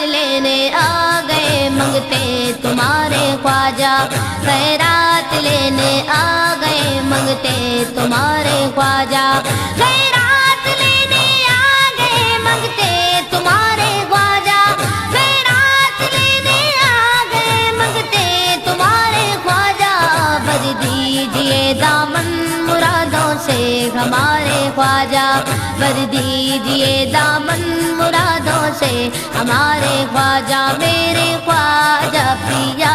لینے آ گئے منگتے تمہارے خواجہ، خیرات لینے آ گئے منگتے تمہارے خواجہ، خیرات لینے آ گئے منگتے تمہارے خواجہ، خیرات لینے آ گئے منگتے تمہارے خواجہ، بھر دیجئے دامن مرادوں سے ہمارے خواجہ، بھر دیجئے دامن مرادوں سے ہمارے خواجہ، میرے خواجہ پیا،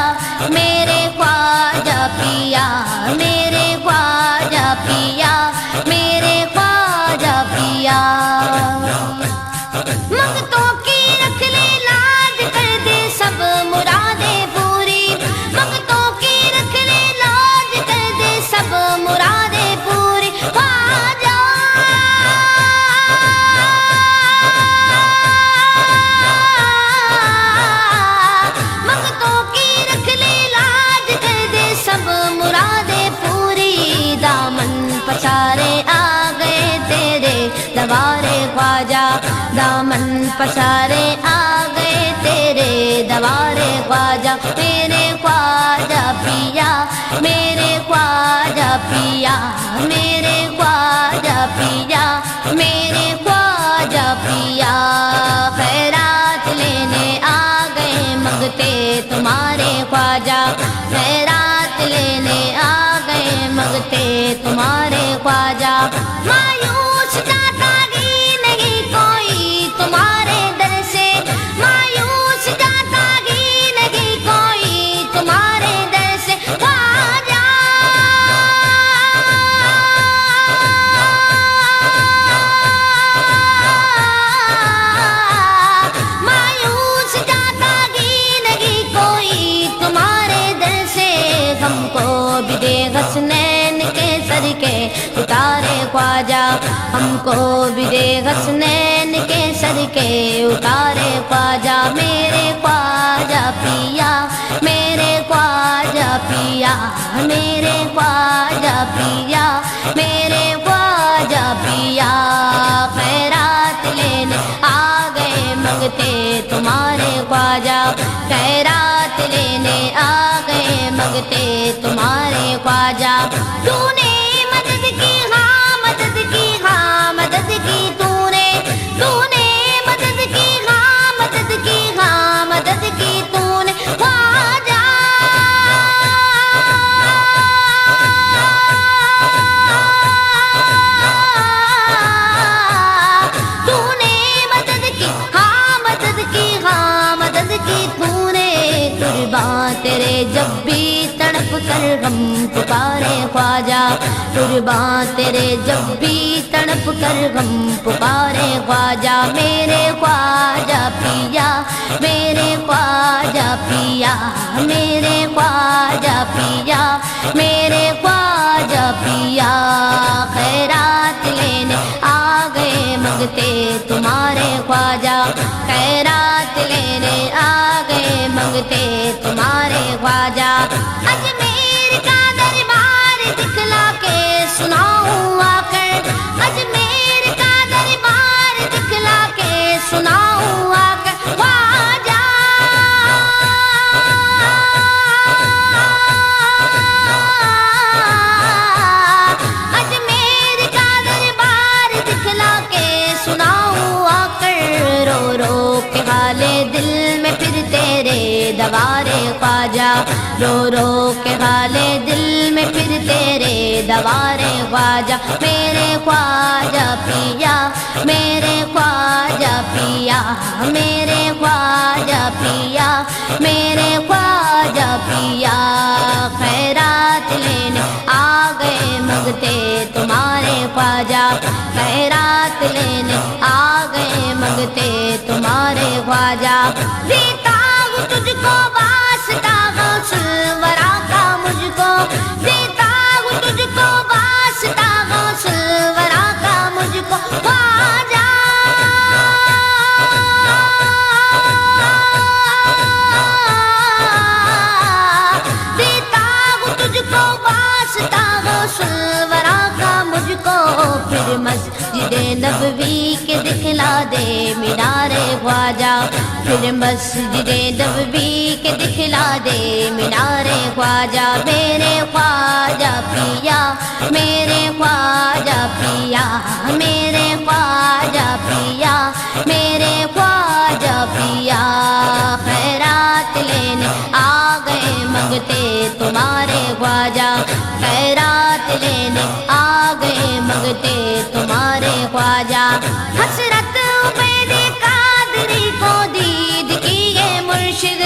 میرے خواجہ پیا، میرے خواجہ پیا، میرے خواجہ پیا، منگتوں کی رکھ لے لاج کر دے سب مرادیں پوری، منگتوں کی رکھ لے لاج کر دے سب مرادیں پوری، خواجہ منگتوں کی رکھ لے لاج کر دے سب مرادیں پوری، دامن پسارے آ گئے تیرے دوارے خواجہ، دامن پسارے آ گئے تیرے دوارے خواجہ، میرے خواجہ پیا، میرے خواجہ پیا، میرے خواجہ پیا، میرے خواجہ پیا، خیرات لینے آ گئے منگتے تمہارے خواجہ، خیرات لینے آ گئے منگتے تمہارے خواجہ، مایوس جاتا ہی نہیں کوئی تمہارے در سے، مایوس جاتا ہی نہیں کوئی تمہارے در سے، خواجہ مایوس جاتا ہی نہیں کوئی تمہارے در سے، ہم کو بھی دے حسنین کے سر کے اتارے خواجہ، ہم کو بھی دے حسنین کے سر کے اتارے خواجہ، میرے خواجہ پیا، میرے خواجہ پیا، میرے خواجہ پیا، میرے خواجہ پیا، خیرات لینے آ گئے منگتے تمہارے خواجہ، خیرات لینے آ گئے منگتے تمہارے خواجہ، تو نے مدد کی ہاں مدد کی ہاں مدد کی، تو نے مدد کی ہاں مدد کی ہاں مدد کی، تو نے خواجہ تو نے مدد کی ہاں مدد کی ہاں مدد کی، تو نے قرباں تیرے جب بھی تڑپ کر ہم پکارے خواجہ، قرباں تیرے جب بھی تڑپ کر ہم پکارے خواجہ، میرے خواجہ پیا، میرے خواجہ پیا، میرے خواجہ پیا، میرے خواجہ پیا، خیرات لینے آ گئے منگتے تمہارے خواجہ، خیرات لینے آ گئے منگتے تمہارے خواجہ، اجمیر کا دربار دکھلا کے سناؤں آ کر، اجمیر کا دربار دکھلا کے سناؤں آ کر، خواجہ اجمیر کا دربار دکھلا کے سناؤں آ کر، رو رو کے حال دل میں پھر تیرے دوارے خواجہ، رو رو کے حال دل میں پھر تیرے دوارے خواجہ، میرے خواجہ پیا، میرے خواجہ پیا، میرے خواجہ پیا، میرے خواجہ پیا، خیرات لینے آ گئے منگتے تمہارے خواجہ، خیرات لینے آ گئے منگتے تمہارے خواجہ، دیتا ہوں تجھ کو واسطہ غوث الورا کا مجھ کو، دیتا ہوں تجھ کو واسطہ غوث الورا کا مجھ کو، خواجہ دیتا ہوں تجھ کو واسطہ غوث الورا کا مجھ کو، پھر مسجد نبوی کے دکھلا دے مینار خواجہ، پھر مسجد نبوی کے دکھلا دے مینار خواجہ، میرے خواجہ پیا، میرے خواجہ پیا، میرے خواجہ پیا، میرے خواجہ پیا، خیرات لینے آ گئے منگتے تمہارے خواجہ، خیرات لینے آ گئے منگتے تمہارے خواجہ، حسرت عبید قادری کو دید کی یہ مرشد،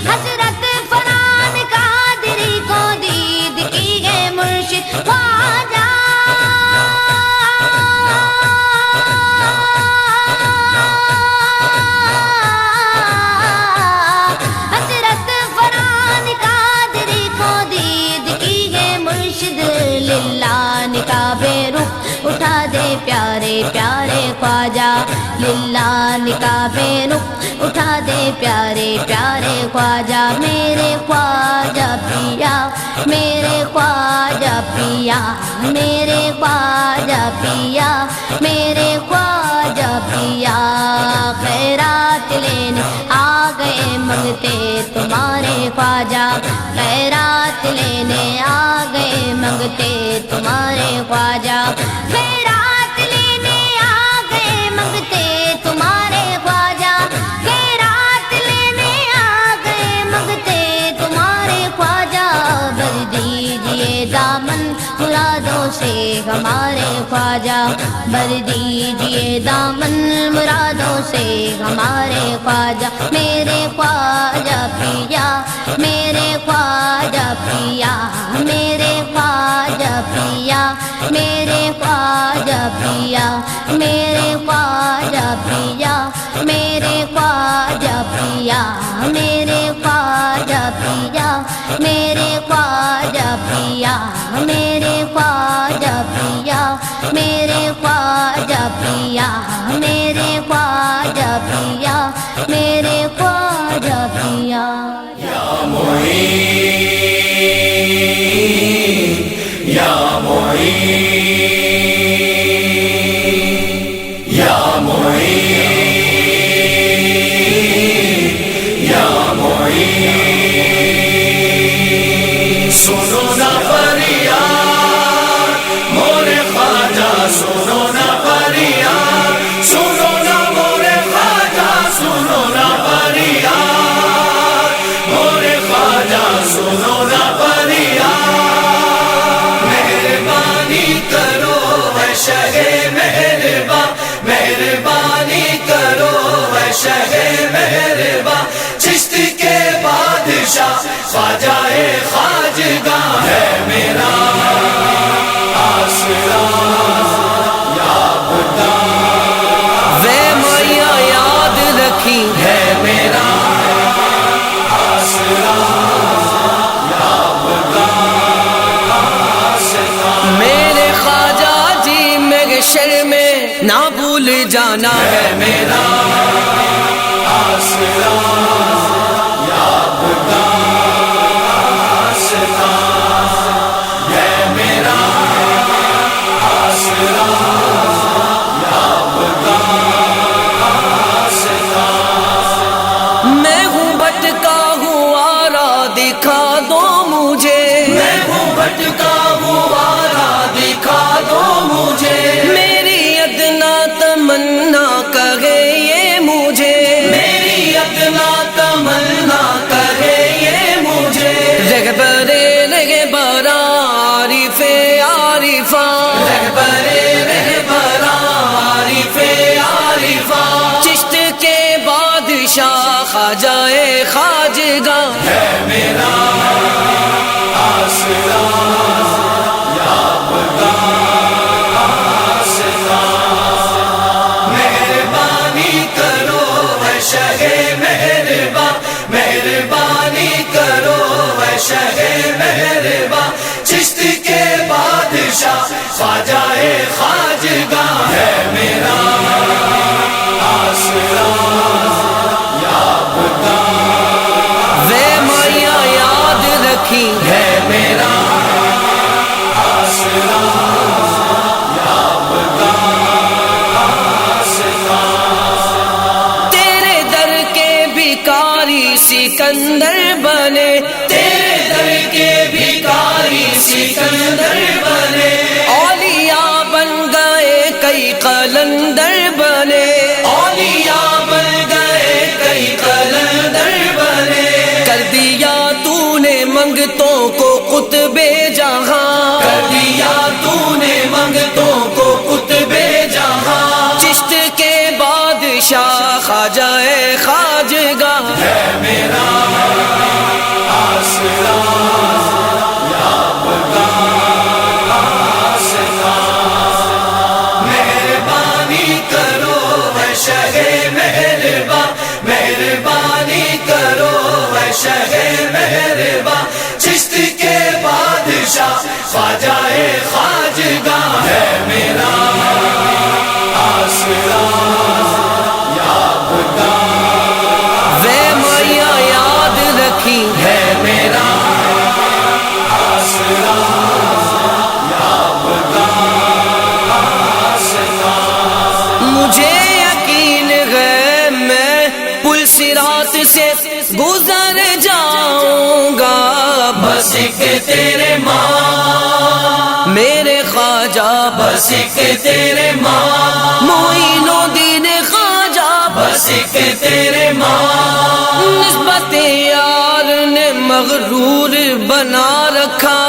حسرت فرحان قادری کو دید کی یہ مرشد خواجہ، حسرت فرحان قادری کو دید کی یہ مرشد، للہ نکاب رخ اٹھا دے پیارے پیارے خواجہ، للہ نکاب رخ اٹھا دے پیارے پیارے خواجہ، میرے خواجہ پیا، میرے خواجہ پیا، میرے خواجہ پیا، میرے خواجہ پیا، خیرات لینے آ گئے منگتے تمہارے خواجہ، خیرات لینے آ گئے منگتے تمہارے خواجہ، خیرات لینے آ گئے منگتے تمہارے خواجہ، خیرات لینے آ گئے منگتے تمہارے خواجہ، بھر دیجئے دامن مرادوں سے ہمارے خواجہ، بھر دیجئے دامن مرادوں سے ہمارے خواجہ، میرے خواجہ پیا، میرے خواجہ پیا، میرے خواجہ پیا، میرے خواجہ پیا، میرے خواجہ پیا، میرے خواجہ پیا، میرے خواجہ پیا، میرے خواجہ پیا، میرے خواجہ پیا، میرے خواجہ پیا، میرے خواجہ پیا، میرے خواجہ پیا، یا معین یا معین یا معین یا معین، سنو نا فریاد مورے خواجہ، سنو نا فریاد، سنو نا مورے خواجہ، سنو نا فریاد مورے خواجہ، سنو نا فریاد، مہربانی کرو اے شہ مہرباں، مہربانی کرو اے شہ مہرباں، چشت کے بادشاہ خواجہ خواجگاں ہے میرا آسرا یا خدا، وے میا یاد رکھی ہے میرا آسرا یا خدا، میرے خواجہ جی میرے شر میں نہ بھول جانا ہے میرا آسرا یا خدا، ہے میرا آسرا یا خدا، میں ہوں بھٹکا ہوا راہ دکھا دو مجھے، میں ہوں بھٹکا ہوا راہ دکھا دو مجھے، میری ادنا تمنا کہے یہ مجھے، میری ادنا تمنا کہے یہ مجھے، رہبرے رہبر عارف عارفاں، رہبرے رہبر عارف عارفاں، چشت کے بادشاہ خواجہ خواجگاں ہے میرا آسرا یا خدا، مہربانی کرو اے شہ مہرباں، مہربانی کرو اے شہ مہرباں، چشت کے بادشاہ خواجہ خواجگاں ہے میرا آسرا یا خدا، وے میا یاد رکھی ہے میرا آسرا یا خدا، سکندر بنے، تیرے در کے بھکاری سکندر بنے، اولیاء بن گئے کئی قلندر بنے، اولیاء بن گئے کئی قلندر بنے، کر دیا تو نے منگتوں کو قطب جہاں، کر دیا تو نے منگتوں کو قطب جہاں، چشت کے بادشاہ خواجہ خواجگاہ ہے میرا آسرا، یا بتا آسرا، مہربانی کرو اے شہ مہرباں، مہربانی کرو اے شہ مہرباں، چشت کے بادشاہ خواجہ خواجگاہ ہے میرا آسرا، یا بتا وے میا یاد رکھی ہے میرا آسرا، یا بتا آسرا، مجھے یقین ہے میں پل صراط سے گزر جاؤں گا، بس ایک تیرے ماں میرے خواجہ، بس ایک تیرے ماں معین الدین خواجہ، بس ایک تیرے ماں، نسبت یار نے مغرور بنا رکھا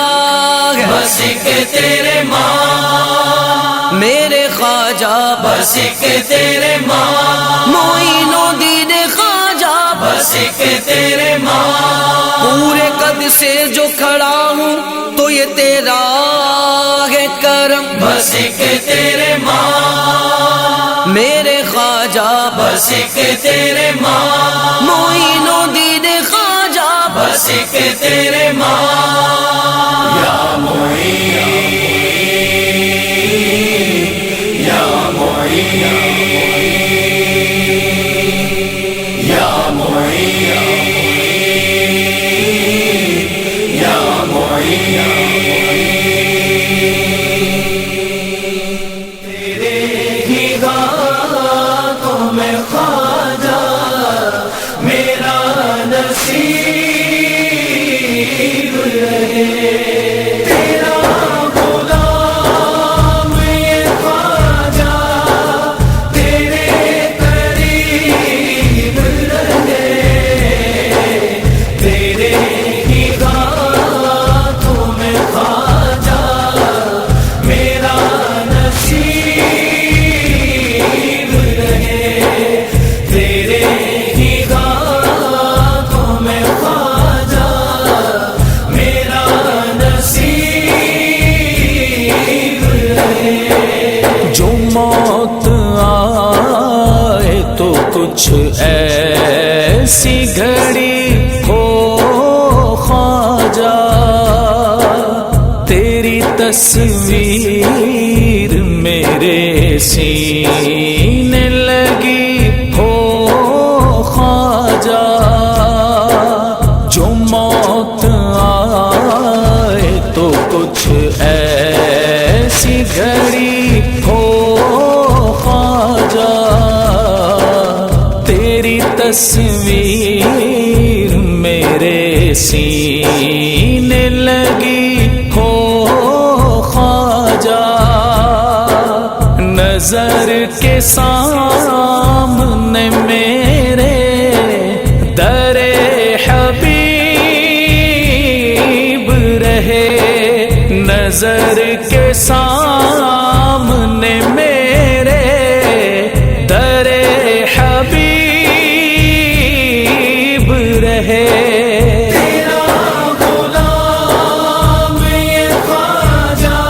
ہے، بس ایک تیرے ماں میرے خواجہ، بس ایک تیرے ماں معین الدین خواجہ، بس ایک تیرے ماں، پورے قد سے جو کھڑا ہوں تو یہ تیرا ہے کرم، بس ایک تیرے ماں میرے خواجہ، بس ایک تیرے ماں معین الدین خواجہ، بس ایک تیرے ماں، یا معین یا معین یا معین یا معین، تیرے ہی ہاتھوں میں خواجہ میرا نصیب رہے، تیرا غلام یہ خواجہ تیرے قریب رہے، تیرے ہی ہاتھوں میں خواجہ میرا نصیب رہے، تیرے ہی ہاتھوں میں خواجہ میرا نصیب رہے، جو موت آئے تو کچھ ایسی گھڑی ہو خواجہ، تیری تصویر میرے سینے لگی ہو خواجہ، جو موت آئے تو کچھ ایسی گھڑی ہو خواجہ، تیری تصویر میرے سینے لگی ہو خواجہ، نظر کے سامنے میرے در حبیب رہے، نظر کے سامنے میرے در حبیب رہے، تیرا غلام یہ خواجہ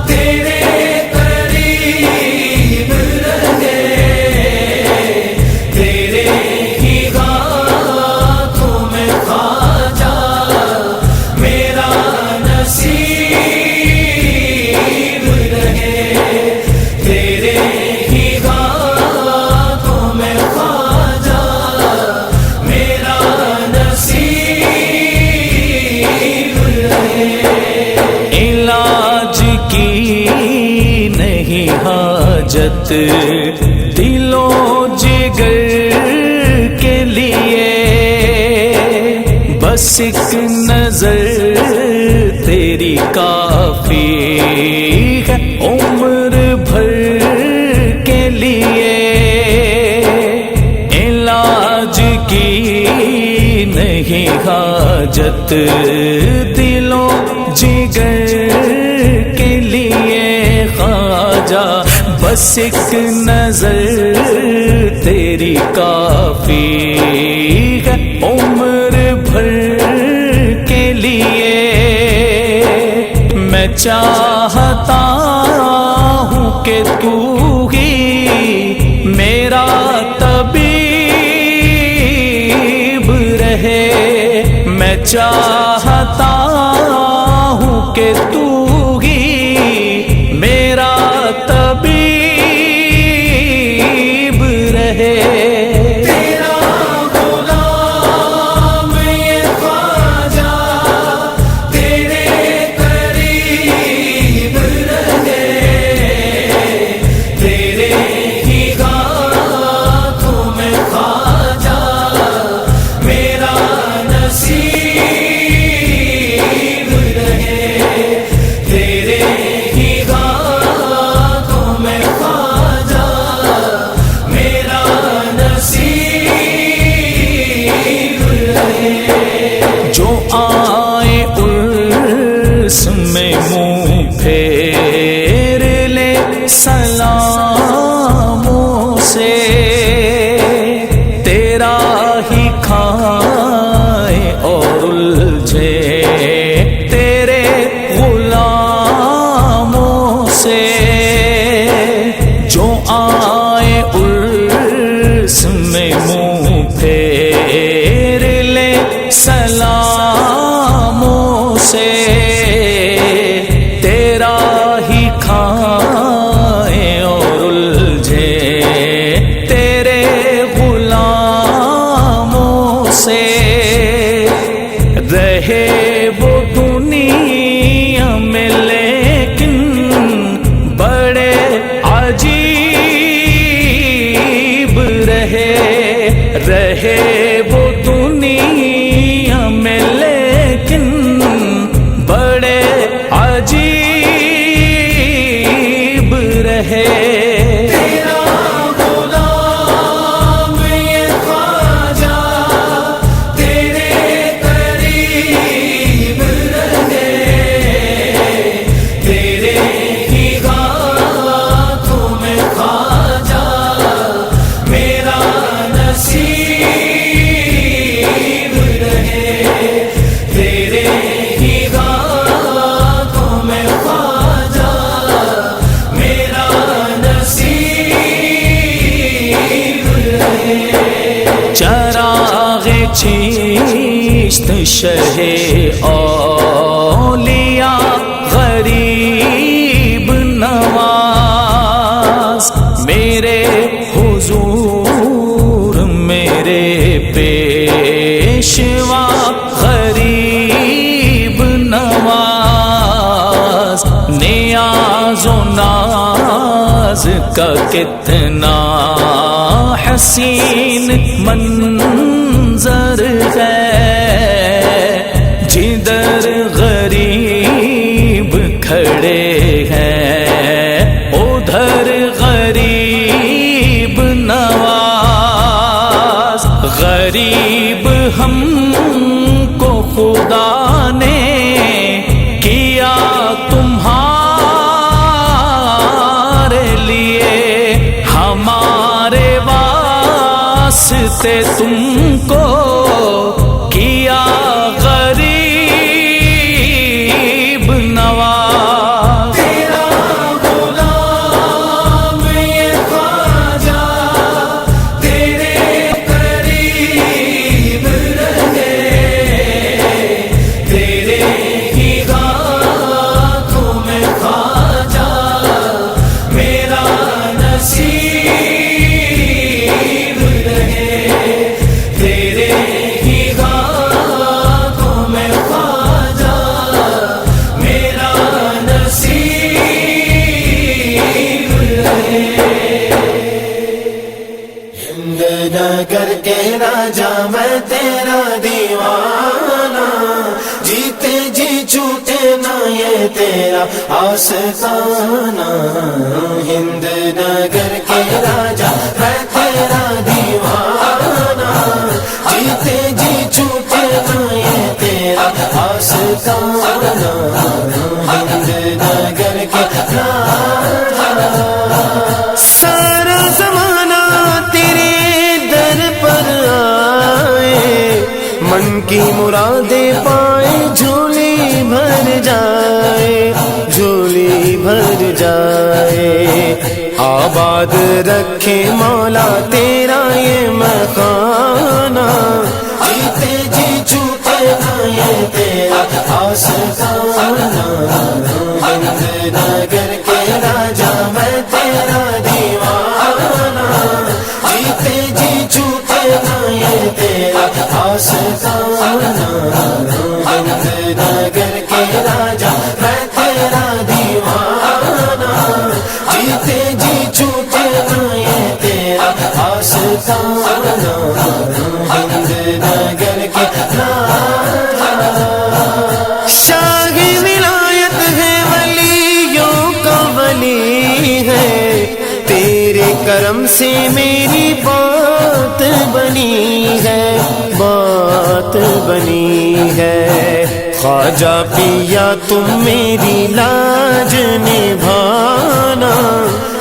تیرے قریب رہے، تیرے ہی ہاتھوں میں خواجہ میرا نصیب رہے، تیرے ہی ہاتھوں میں خواجہ میرا نصیب رہے، علاج کی نہیں حاجت دل و جگر کے لیے، بس ایک نظر تیری کافی ہے عمر بھر کے لیے، علاج کی نہیں حاجت دلوں جگر کے لیے خواجہ، بس ایک نظر تیری کافی ہے عمر بھر کے لیے، میں چاہتا ہوں کہ تو ہی میرا طبیب رہے، میں چاہتا ہوں کہ تو ہی میرا طبیب رہے۔ جو آئے عرس میں منہ پھیر لے سلاموں سے، تیرا ہی کھائے اور الجھے تیرے غلاموں سے، جو آئے عرس میں منہ پھیر لے سلاموں سے، تیرا ہی کھائے اور الجھے تیرے غلاموں سے، رہے وہ دنیا میں لیکن بڑے عجیب رہے، رہے وہ دنیا میں لیکن بڑے عجیب رہے۔ چراغ چیشت شہ اولیاء غریب نواز، میرے حضور میرے پیشوا غریب نواز، نیاز و ناز کا کتنا حسین منظر ہے، جدھر غریب کھڑے ہیں ادھر غریب نواز، غریب ہم کو خدا نے کیا تمہارے لیے، ہمارے واسطے تم کو کیا غریب نواز۔ تیرا غلام یہ خواجہ تیرے قریب رہے، تیرے ہی ہاتھوں میں خواجہ میرا نصیب رہے، تیرے ہی ہاتھوں میں خواجہ میرا نصیب رہے۔ ہند نگر کے راجا میں تیرا دیوانہ، جیتے جی چھوٹے نہ یہ تیرا آستانہ، ہند نگر کے راجا میں تیرا دیوانہ، جیتے جی چھوٹے نہ یہ تیرا آستانہ، ہند نگر کے راجا۔ سارا زمانہ تیرے در پر آئے، من کی مرادیں پائے، جھولی بھر جائے، جھولی بھر جائے، آباد رکھے مولا تیرا یہ مکانہ، جیتے جی چھوٹے نہ یہ تیرا آستانہ، ہند نگر کے راجا میں تیرا دیوانہ، جیتے جی چھوٹے نہ یہ تیرا آستانہ، ہند نگر کے راجا میں تیرا دیوانہ، جیتے جی چھوٹے نہ یہ تیرا آستانہ، ہند نگر کے راجا۔ شاہ ولایت ہے ولیوں کا ولی ہے، تیرے کرم سے میری بات بنی ہے، بات بنی ہے، خواجہ پیا تم میری لاج نبھانا،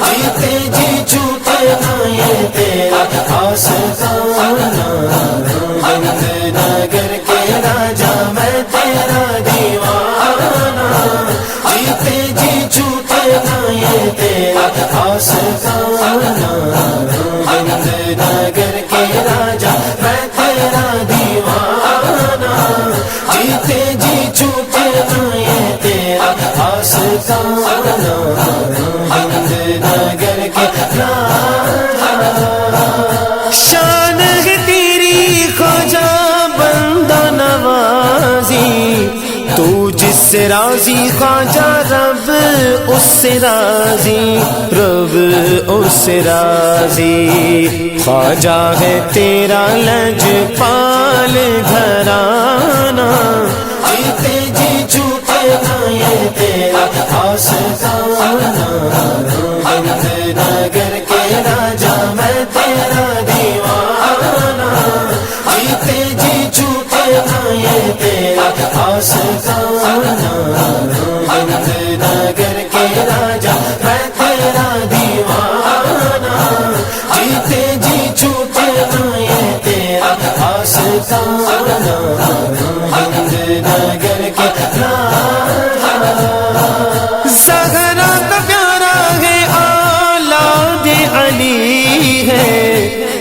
جیتے جی چھوٹے نہ یہ تیرا آستانہ، ہند نگر کے راجا میں تیرا دیوانہ، جیتے جی چھوٹے نہ یہ تیرا آستانہ، ہند نگر کے راجا میں تیرا دیوانہ، جیتے جی چھوٹے نہ یہ تیرا آستانہ، ہند نگر کے راجا۔ شان ہے تیری خواجہ بندہ نوازی، تو جس سے راضی خواجہ رب اس سے راضی، رب اس سے راضی، خواجہ ہے تیرا لجپال گھرانہ، جیتے جی چھوٹے نہ یہ تیرا آستانہ، ہند نگر کے راجا میں تیرا دیوانہ، جیتے جی چھوٹے نہ یہ تیرا آستانہ، ہند نگر کے راجا میں تیرا دیوانہ، جیتے جی چھوٹے نہ یہ تیرا آستانہ، ہند نگر کے راجا۔ زہرا کا پیارا ہے اولاد علی ہے،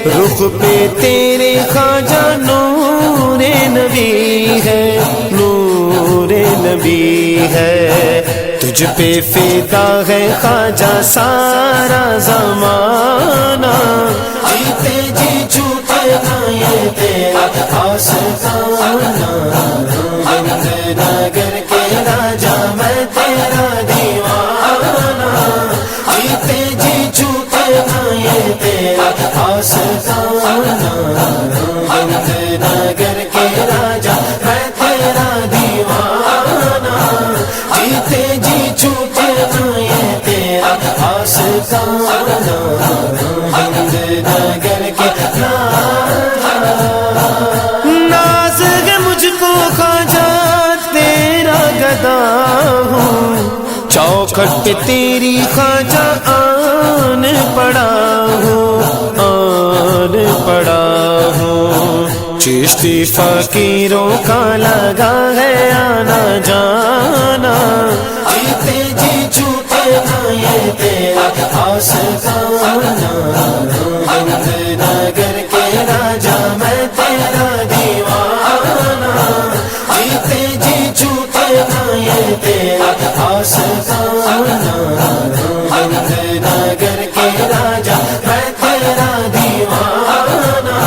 رخ پہ تیرے خواجہ نور نبی ہے، نور نبی ہے، تجھ پہ فدا ہے خواجہ سارا زمانہ، جیتے جی چھوٹے نہ یہ تیرا آستانہ، ہند نگر کے راجا میں تیرا دیوانہ، جیتے جی چھوٹے نہ یہ تیرا آستانہ، ہند نگر کے راجا میں تیرا دیوانہ، جیتے جی چھوٹے نہ یہ تیرا آستانہ، ہند نگر کے راجا۔ ناز ہے مجھ کو خواجہ تیرا گدا ہوں، چوکھٹ پہ تیری خواجہ آن پڑا ہوں، آن پڑا ہوں، چشتی فقیروں کا لگا ہے آنا جانا، جیتے جی چھوٹے نہ یہ تیرا آستانہ، ہند نگر کے راجا میں تیرا دیوانہ، جیتے جی چھوٹے نہ یہ تیرا آستانہ، ہند نگر کے راجا میں تیرا دیوانہ،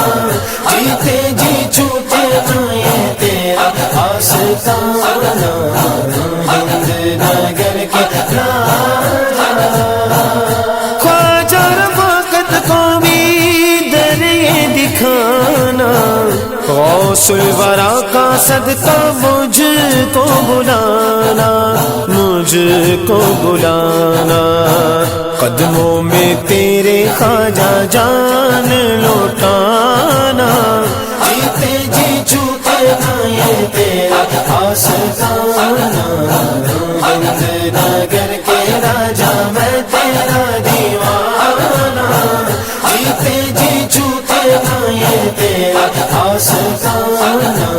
جیتے جی چھوٹے نہ یہ تیرا آستانہ، ہند نگر کے راجا۔ خواجہ رفاقت کو بھی غوث الورا کا صدقہ مجھ کو بلانا، مجھ کو بلانا، قدموں میں تیرے خواجہ جان لوٹانا، جیتے جی چھوٹے یہ تیرا آستانہ، ہند نگر کے راجا میں تیرا دیوانہ، جیتے جی چھوٹے یہ تیرا آستانہ،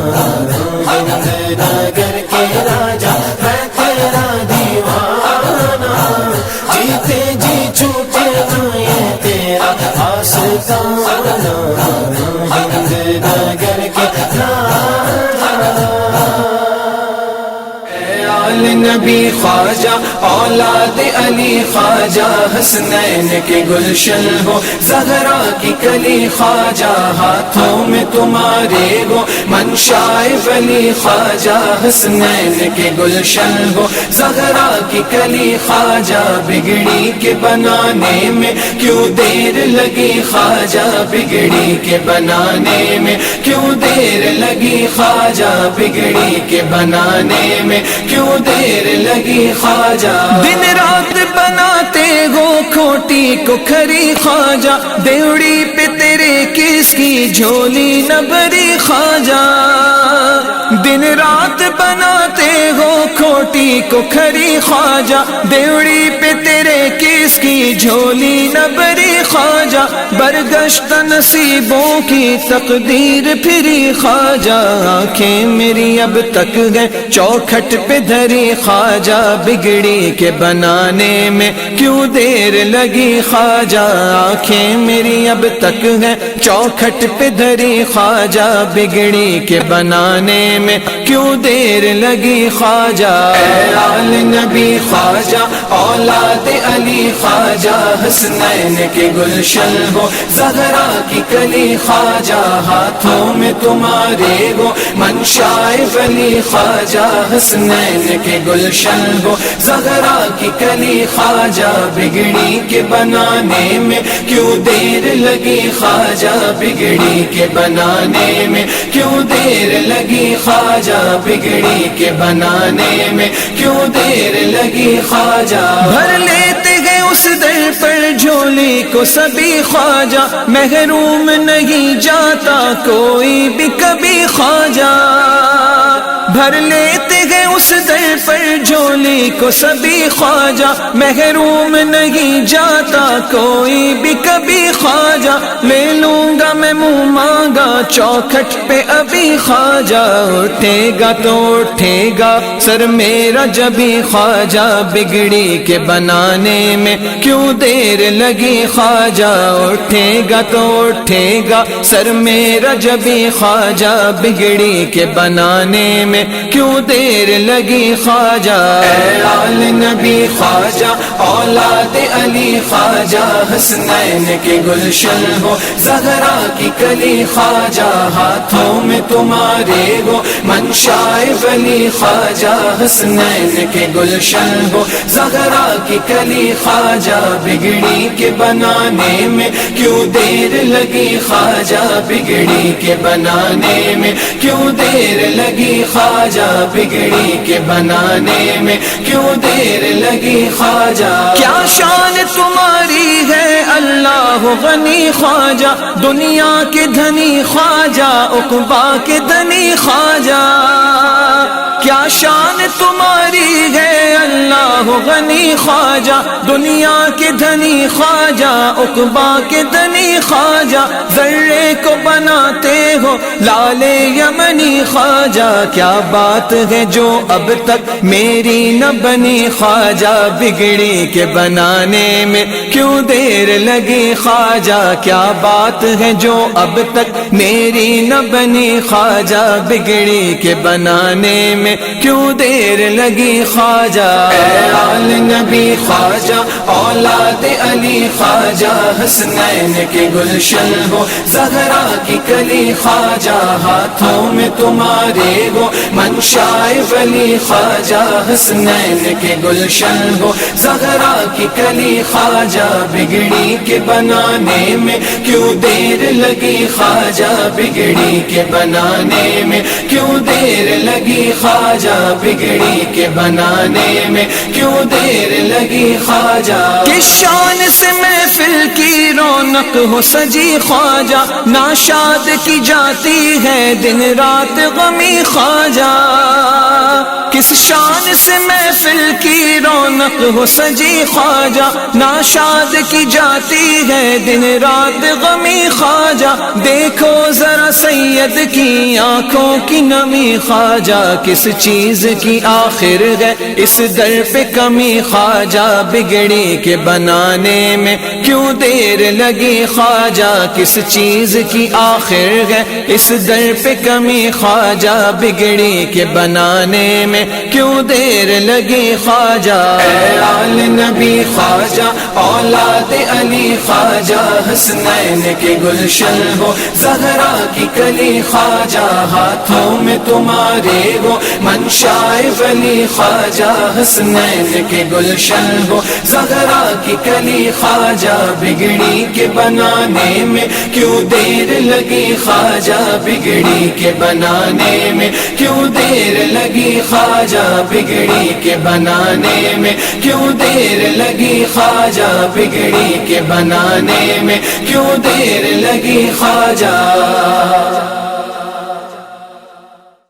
ہند نگر کے راجا میں تیرا دیوانہ، جیتے جی چھوٹے یہ تیرا آستانہ، ہند نگر کے نبی خواجہ اولاد علی خواجہ، حسنین کے گلشن ہو زہرا کی کلی خواجہ، ہاتھوں میں تمہارے ہو منشائے ولی خواجہ، حسنین کے گلشن ہو زہرا کی کلی خواجہ، بگڑی کے بنانے میں کیوں دیر لگی خواجہ، بگڑی کے بنانے میں کیوں دیر لگی خواجہ، بگڑی کے بنانے میں کیوں دیر لگی خواجہ، دن رات بناتے ہو کھوٹی کو کھری خواجہ، دیوڑی پہ تیرے کس کی جھولی نہ بھری خواجہ، دن رات بناتے ہو کھوٹی کو کھری خواجہ، دیوڑی پہ تیرے کس کی جھولی نہ بھری خواجہ، برگشت نصیبوں کی تقدیر پھری خواجہ، آنکھیں میری اب تک گئے چوکھٹ پہ دھری خواجہ، بگڑی کے بنانے میں کیوں دیر لگی خواجہ، آنکھیں میری اب تک ہیں چوکھٹ پہ دھری خواجہ، بگڑی کے بنانے میں کیوں دیر لگی خواجہ، اے آل نبی خواجہ اولاد علی خواجہ، حسنین کے گلشن ہو زہرا کی کلی خواجہ، ہاتھوں میں تمہارے ہو منشائے ولی خواجہ، حسنین کے گلشن ہو زہرا کی کلی خواجہ، بگڑی کے بنانے میں کیوں دیر لگی خواجہ، بگڑی کے بنانے میں کیوں دیر لگی خواجہ، بگڑی کے بنانے میں کیوں دیر لگی خواجہ، بھر لیتے ہیں اس در پر جھولی کو سبھی خواجہ، محروم نہیں جاتا کوئی بھی کبھی خواجہ، بھر لیتے ہیں اس در پر جھولی کو سبھی خواجہ، محروم نہیں جاتا کوئی بھی کبھی خواجہ، لے لوں گا میں منہ مانگا چوکھٹ پہ ابھی خواجہ، اٹھے گا تو اٹھے گا سر میرا جبھی خواجہ، بگڑی کے بنانے میں کیوں دیر لگی خواجہ، اٹھے گا تو اٹھے گا سر میرا جبھی خواجہ، بگڑی کے بنانے میں کیوں دیر لگی خواجہ، اے آل نبی خواجہ اولاد علی خواجہ، حسنین کے گلشن ہو زہرا کی کلی خواجہ، ہاتھوں میں تمہارے ہو منشائے ولی خواجہ، حسنین کے گلشن ہو زہرا کی کلی خواجہ، بگڑی کے بنانے میں کیوں دیر لگی خواجہ، بگڑی کے بنانے میں کیوں دیر لگی خواجہ، بگڑی کے بنانے میں کیوں دیر لگی خواجہ، کیا شان تمہاری ہے اللہ غنی خواجہ، دنیا کے دھنی خواجہ، عقبا کے دھنی خواجہ، کیا شان تمہاری ہے اللہ غنی خواجہ، دنیا کے دھنی خواجہ، عقبا کے دھنی خواجہ، ذرے کو بناتے ہو لال یمنی خواجہ، کیا بات ہے جو اب تک میری نہ بنی خواجہ، بگڑی کے بنانے میں کیوں دیر لگی خواجہ، کیا بات ہے جو اب تک میری نہ بنی خواجہ، بگڑی کے بنانے میں کیوں دیر لگی خواجہ، اے آل نبی خواجہ اولاد علی خواجہ حسنین کے گلشن ہو زہرا کی کلی خواجہ ہاتھوں میں تمہارے ہو منشائے ولی خواجہ حسنین کے گلشن ہو زہرا کی کلی خواجہ بگڑی کے بنانے میں کیوں دیر لگی خواجہ بگڑی کے بنانے میں کیوں دیر لگی خواجہ بگڑی کے بنانے میں کیوں دیر لگی خواجہ کس شان سے محفل کی رونق ہو سجی خواجہ ناشاد کی جاتی ہے دن رات غمی خواجہ کس شان سے محفل کی رونق ہو سجی خواجہ ناشاد کی جاتی ہے دن رات غمی خواجہ دیکھو ذرا سید کی آنکھوں کی نمی خواجہ کس چیز کی آخر ہے اس در پہ کمی خواجہ بگڑی کے بنانے میں کیوں دیر لگی خواجہ کس چیز کی آخر ہے اس در پہ کمی خواجہ بگڑی کے بنانے میں کیوں دیر لگی خواجہ اے آل نبی خواجہ اولاد علی خواجہ حسنین کے گلشن ہو زہرا کی کلی خواجہ ہاتھوں میں تمہارے ہو منشائے ولی خواجہ حسنین کے گلشن ہو زہرا کی کلی خواجہ بگڑی کے بنانے میں کیوں دیر لگی خواجہ بگڑی کے بنانے میں کیوں دیر لگی خواجہ بگڑی کے بنانے میں کیوں دیر لگی خواجہ بگڑی کے بنانے میں کیوں دیر لگی خواجہ